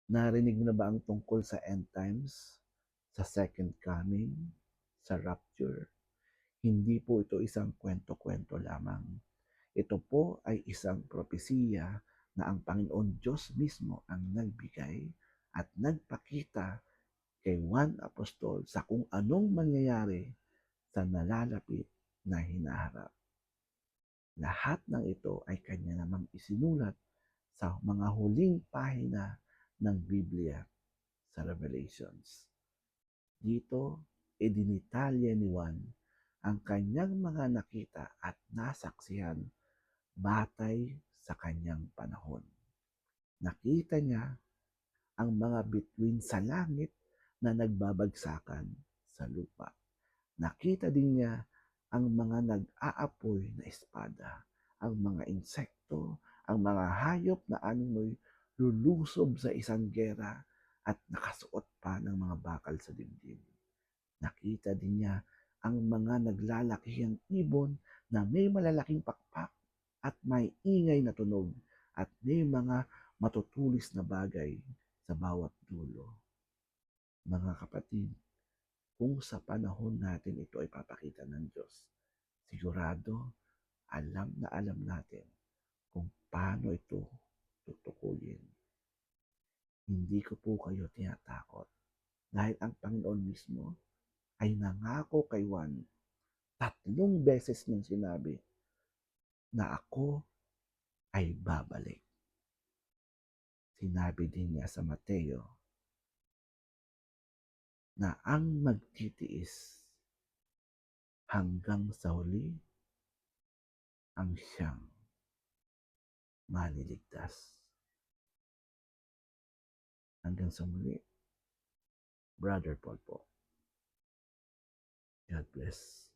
Narinig mo na ba ang tungkol sa end times, sa second coming, sa rapture? Hindi po ito isang kwento-kwento lamang. Ito po ay isang propesiya na ang Panginoon Diyos mismo ang nagbigay at nagpakita kay Juan Apostol sa kung anong mangyayari sa nalalapit na hinaharap. Lahat ng ito ay kanya namang isinulat sa mga huling pahina ng Biblia sa Revelations. Dito, idinitalya ni Juan ang kanyang mga nakita at nasaksihan batay sa kanyang panahon. Nakita niya ang mga bituin sa langit na nagbabagsakan sa lupa. Nakita din niya ang mga nag-aapoy na espada, ang mga insekto, ang mga hayop na animoy lulusob sa isang gera at nakasuot pa ng mga bakal sa dibdib. Nakita din niya ang mga naglalakihang ibon na may malalaking pakpak at may ingay na tunog at may mga matutulis na bagay sa bawat dulo. Mga kapatid, kung sa panahon natin ito ay papakita ng Diyos, sigurado alam natin kung paano ito tutukuyin. Hindi ko po kayo tinatakot dahil ang Panginoon mismo ay nangako kay Juan. 3 beses niyang sinabi na ako ay babalik. Sinabi din niya sa Mateo na ang magtitiis hanggang sa huli ang siyang maliligtas. Hanggang sa muli, Brother Paul po. God bless.